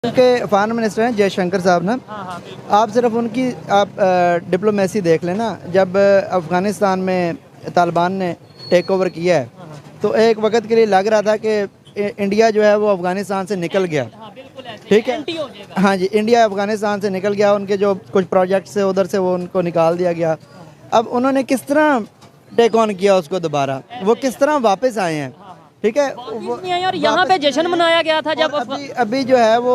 के foreign minister हैं जयशंकर साहब ना। आप सिर्फ उनकी आप डिप्लोमेसी देख लेना। जब अफ़गानिस्तान में तालिबान ने टेक ओवर किया है तो एक वक्त के लिए लग रहा था कि इंडिया जो है वो अफ़गानिस्तान से निकल गया। ठीक है, हाँ जी, इंडिया अफ़गानिस्तान से निकल गया। उनके जो कुछ प्रोजेक्ट्स है उधर से वो उनको निकाल दिया गया। अब उन्होंने किस तरह टेक ऑन किया उसको दोबारा, वो किस तरह वापस आए हैं। ठीक है, और यहाँ पे जश्न मनाया गया था जब अभी जो है वो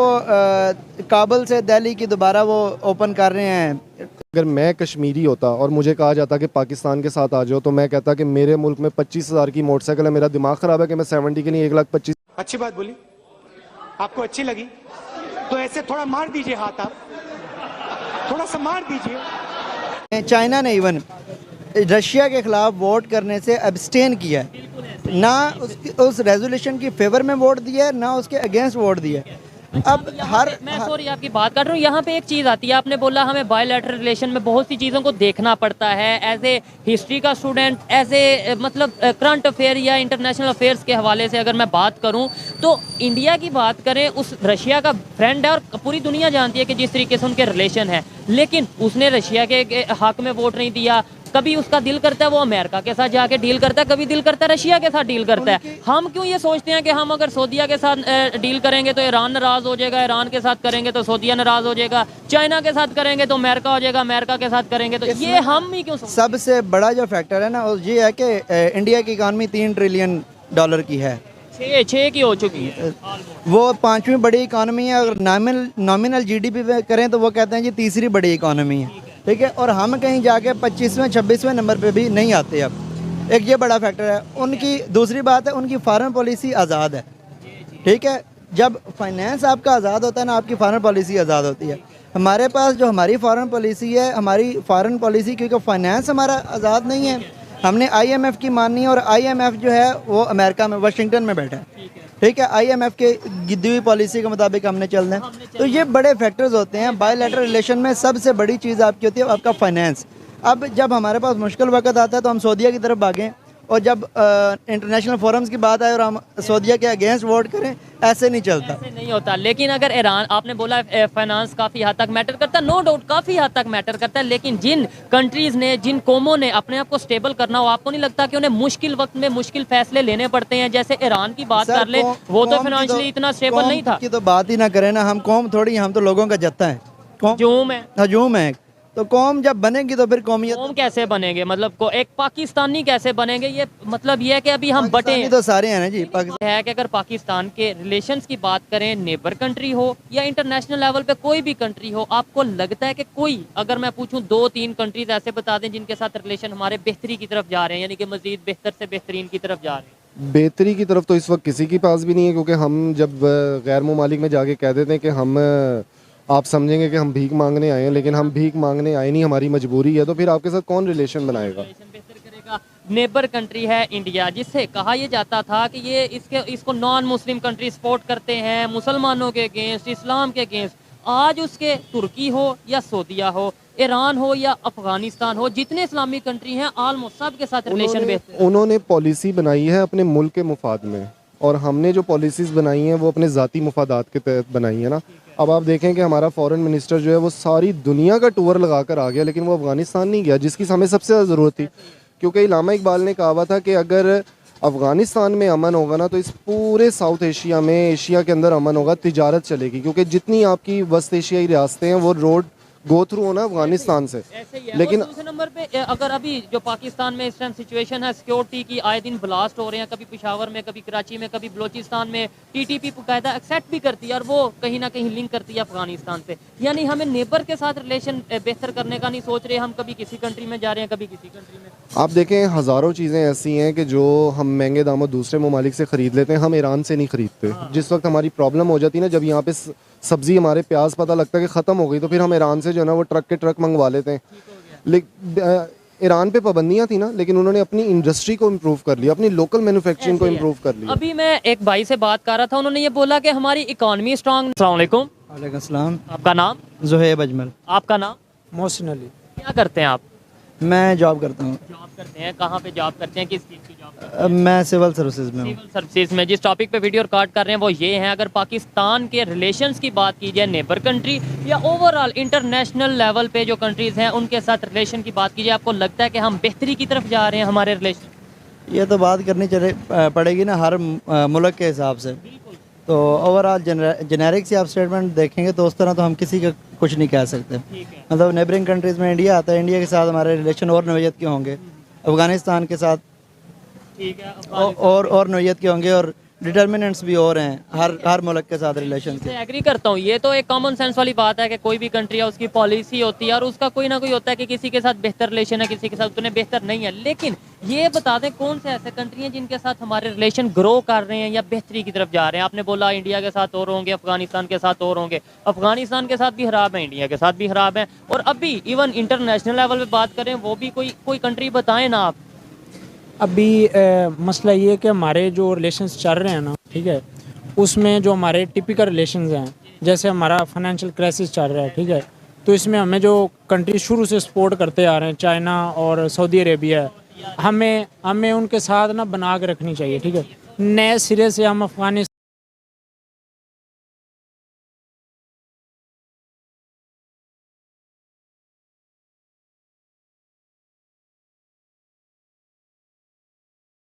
काबुल से दिल्ली की दोबारा वो ओपन कर रहे हैं। अगर मैं कश्मीरी होता और मुझे कहा जाता कि पाकिस्तान के साथ आ जाओ तो मैं कहता कि मेरे मुल्क में 25,000 की मोटरसाइकिल है, मेरा दिमाग ख़राब है कि मैं 70 के लिए 1,25,000। अच्छी बात बोली, आपको अच्छी लगी तो ऐसे थोड़ा मार दीजिए हाथ, आप थोड़ा सा मार दीजिए। चाइना ने इवन रशिया के खिलाफ वोट करने से अब्सटेन किया है, ना उस रेजोल्यूशन की फेवर में वोट दिया है ना उसके अगेंस्ट वोट दिया है। अब मैं सॉरी आपकी बात कर रहा हूँ, यहाँ पे एक चीज़ आती है। आपने बोला हमें बायलैटरल रिलेशन में बहुत सी चीज़ों को देखना पड़ता है। एज ए हिस्ट्री का स्टूडेंट, एज ए मतलब करंट अफेयर या इंटरनेशनल अफेयर्स के हवाले से अगर मैं बात करूँ तो इंडिया की बात करें, उस रशिया का फ्रेंड है और पूरी दुनिया जानती है कि जिस तरीके से उनके रिलेशन है, लेकिन उसने रशिया के हक में वोट नहीं दिया। कभी उसका दिल करता है वो अमेरिका के साथ जाके डील करता है, कभी दिल करता है रशिया के साथ डील करता है। हम क्यों ये सोचते हैं कि हम अगर सऊदीया के साथ डील करेंगे तो ईरान नाराज हो जाएगा, ईरान के साथ करेंगे तो सऊदीया नाराज हो जाएगा, चाइना के साथ करेंगे तो अमेरिका हो जाएगा, अमेरिका के साथ करेंगे तो ये हम ही क्यों? सबसे बड़ा जो फैक्टर है ना वो ये है कि इंडिया की इकानमी $3 ट्रिलियन की है, छः की हो चुकी है। वो 5वीं बड़ी इकानमी है। अगर नॉमिनल जीडीपी करें तो वो कहते हैं जी तीसरी बड़ी इकानमी है। ठीक है, और हम कहीं जाके 25वें 26वें नंबर पे भी नहीं आते। अब एक ये बड़ा फैक्टर है उनकी। दूसरी बात है उनकी फॉरेन पॉलिसी आज़ाद है। ठीक है, जब फाइनेंस आपका आज़ाद होता है ना, आपकी फॉरेन पॉलिसी आज़ाद होती है। हमारे पास जो हमारी फॉरेन पॉलिसी है, हमारी फॉरेन पॉलिसी क्योंकि फाइनेंस हमारा आज़ाद नहीं है, हमने IMF की माननी है। और IMF जो है वो अमेरिका में वाशिंगटन में बैठा है। ठीक है, IMF के गिद्दी हुई पॉलिसी के मुताबिक हमने चलना है। तो ये बड़े फैक्टर्स होते हैं। बायलैटरल रिलेशन में सबसे बड़ी चीज़ आपकी होती है आपका फाइनेंस। अब जब हमारे पास मुश्किल वक्त आता है तो हम सऊदीया की तरफ भागें, और जब इंटरनेशनल फोरम्स की बात आए और हम सऊदीया के अगेंस्ट वोट करें, ऐसे नहीं चलता। ऐसे नहीं होता। लेकिन अगर ईरान, आपने बोला फाइनेंस काफ़ी हद तक मैटर करता है, नो डाउट काफ़ी हद तक मैटर करता है, लेकिन जिन कंट्रीज़ ने, जिन कौमों ने अपने आप को स्टेबल करना हो, आपको नहीं लगता कि उन्हें मुश्किल वक्त में मुश्किल फैसले लेने पड़ते हैं? जैसे ईरान की बात कर ले, वो तो फाइनेंशियली इतना स्टेबल नहीं था। की तो बात ही ना करें ना, हम कौम थोड़ी, हम तो लोगों का जत्था है, हजूम है। तो कौम जब बनेगी तो फिर कौमियत कैसे बनेंगे? मतलब एक पाकिस्तानी कैसे बनेंगे? ये मतलब ये है कि अभी हम बटे तो सारे हैं ना जी। है कि अगर पाकिस्तान के रिलेशंस की बात करें, नेबर कंट्री हो या इंटरनेशनल लेवल पे कोई भी कंट्री हो, आपको लगता है कि कोई, अगर मैं पूछूं 2-3 कंट्रीज ऐसे बता दें जिनके साथ रिलेशन हमारे बेहतरी की तरफ जा रहे हैं, यानी कि मजीद बेहतर से बेहतरीन की तरफ जा रहे हैं? बेहतरी की तरफ तो इस वक्त किसी के पास भी नहीं है, क्योंकि हम जब गैर ममालिक में जाके कह देते हैं कि हम, आप समझेंगे कि हम भीख मांगने आए हैं, लेकिन हम भीख मांगने आए नहीं, हमारी मजबूरी है, तो फिर आपके साथ कौन रिलेशन बनाएगा? नेबर कंट्री है इंडिया, जिससे कहा यह जाता था कि ये इसको नॉन मुस्लिम कंट्री सपोर्ट करते हैं, मुसलमानों के अगेंस्ट, इस्लाम के अगेंस्ट। आज उसके तुर्की हो या सऊदीया हो, ईरान हो या अफगानिस्तान हो, जितने इस्लामी कंट्री हैं ऑलमोस्ट सब के साथ रिलेशन बेहतर। उन्होंने पॉलिसी बनाई है अपने मुल्क के मुफाद में, और हमने जो पॉलिसीज़ बनाई हैं वो अपने ज़ाती मुफादात के तहत बनाई है ना। अब आप देखें कि हमारा फॉरेन मिनिस्टर जो है वो सारी दुनिया का टूर लगा कर आ गया, लेकिन वो अफ़गानिस्तान नहीं गया, जिसकी हमें सबसे ज़्यादा ज़रूरत थी। क्योंकि इलामा इकबाल ने कहा हुआ था कि अगर अफ़गानिस्तान में अमन होगा ना तो इस पूरे साउथ एशिया में, एशिया के अंदर अमन होगा, तिजारत चलेगी। क्योंकि जितनी आपकी वस्त एशियाई रियासतें हैं वो रोड गो थ्रू होना अफगानिस्तान से। लेकिन दूसरे नंबर पे अगर अभी जो पाकिस्तान में इस टाइम सिचुएशन है सिक्योरिटी की, आए दिन ब्लास्ट हो रहे हैं, कभी पेशावर में, कभी कराची में, कभी बलोचिस्तान में, TTP बाकायदा एक्सेप्ट भी करती है और वो कहीं ना कहीं लिंक करती है अफगानिस्तान से। यानी हमें नेबर के साथ रिलेशन बेहतर करने का नहीं सोच रहे, हम कभी किसी कंट्री में जा रहे हैं, कभी किसी कंट्री में। आप देखें हज़ारों चीज़ें ऐसी हैं कि जो हम महंगे दामों दूसरे ममालिक से ख़रीद लेते हैं, हम ईरान से नहीं ख़रीदते। जिस वक्त हमारी प्रॉब्लम हो जाती है ना, जब यहाँ पे सब्ज़ी, हमारे प्याज पता लगता है कि ख़त्म हो गई, तो फिर हम ईरान से जो है ना वो ट्रक के ट्रक मंगवा लेते हैं। लेकिन ईरान पे पाबंदियाँ थी ना, लेकिन उन्होंने अपनी इंडस्ट्री को इम्प्रूव कर लिया, अपनी लोकल मैन्युफैक्चरिंग को इम्प्रूव कर लिया। अभी मैं एक भाई से बात कर रहा था, उन्होंने ये बोला कि हमारी इकॉनमी स्ट्रांग। अस्सलाम वालेकुम। वालेकुम अस्सलाम। आपका नाम? ज़ुहैब अजमल। आपका नाम? मोहसिन अली। क्या करते हैं आप? मैं जॉब करता हूँ। जॉब करते हैं, कहाँ पे जॉब करते हैं, किस चीज़ की जॉब करते हैं? मैं सिविल सर्विसेज में हूँ। सिविल सर्विसेज में। जिस टॉपिक पे वीडियो रिकॉर्ड कर रहे हैं वो ये है, अगर पाकिस्तान के रिलेशंस की बात की जाए नेबर कंट्री या ओवरऑल इंटरनेशनल लेवल पे जो कंट्रीज़ हैं उनके साथ रिलेशन की बात की जाए, आपको लगता है कि हम बेहतरी की तरफ जा रहे हैं हमारे रिलेशन? ये तो बात करनी पड़ेगी ना हर मुल्क के हिसाब से। तो ओवरऑल जेनेरिक से आप स्टेटमेंट देखेंगे तो उस तरह तो हम किसी का कुछ नहीं कह सकते। मतलब नेबरिंग कंट्रीज़ में इंडिया आता है, इंडिया के साथ हमारे रिलेशन और नोयत के होंगे, अफ़गानिस्तान के साथ ठीक है, और नोयत के होंगे, और डिटर्मिनेंट्स भी और हैं हर मुल्क के साथ रिलेशन के। मैं एग्री करता हूँ, ये तो एक कॉमन सेंस वाली बात है कि कोई भी कंट्री है उसकी पॉलिसी होती है और उसका कोई ना कोई होता है कि किसी के साथ बेहतर रिलेशन है, किसी के साथ उतने बेहतर नहीं है। लेकिन ये बता दें कौन से ऐसे कंट्री हैं जिनके साथ हमारे रिलेशन ग्रो कर रहे हैं या बेहतरी की तरफ जा रहे हैं? आपने बोला इंडिया के साथ और होंगे, अफगानिस्तान के साथ और होंगे। अफगानिस्तान के साथ भी खराब है, इंडिया के साथ भी खराब है, और अभी इवन इंटरनेशनल लेवल पे बात करें वो भी कोई कंट्री बताएं ना आप। अभी मसला ये है कि हमारे जो रिलेशंस चल रहे हैं ना, ठीक है, उसमें जो हमारे टिपिकल रिलेशंस हैं, जैसे हमारा फाइनेंशियल क्राइसिस चल रहा है, ठीक है, तो इसमें हमें जो कंट्री शुरू से सपोर्ट करते आ रहे हैं, चाइना और सऊदी अरेबिया, हमें उनके साथ ना बना के रखनी चाहिए, ठीक है। नए सिरे से हम अफगानिस्तान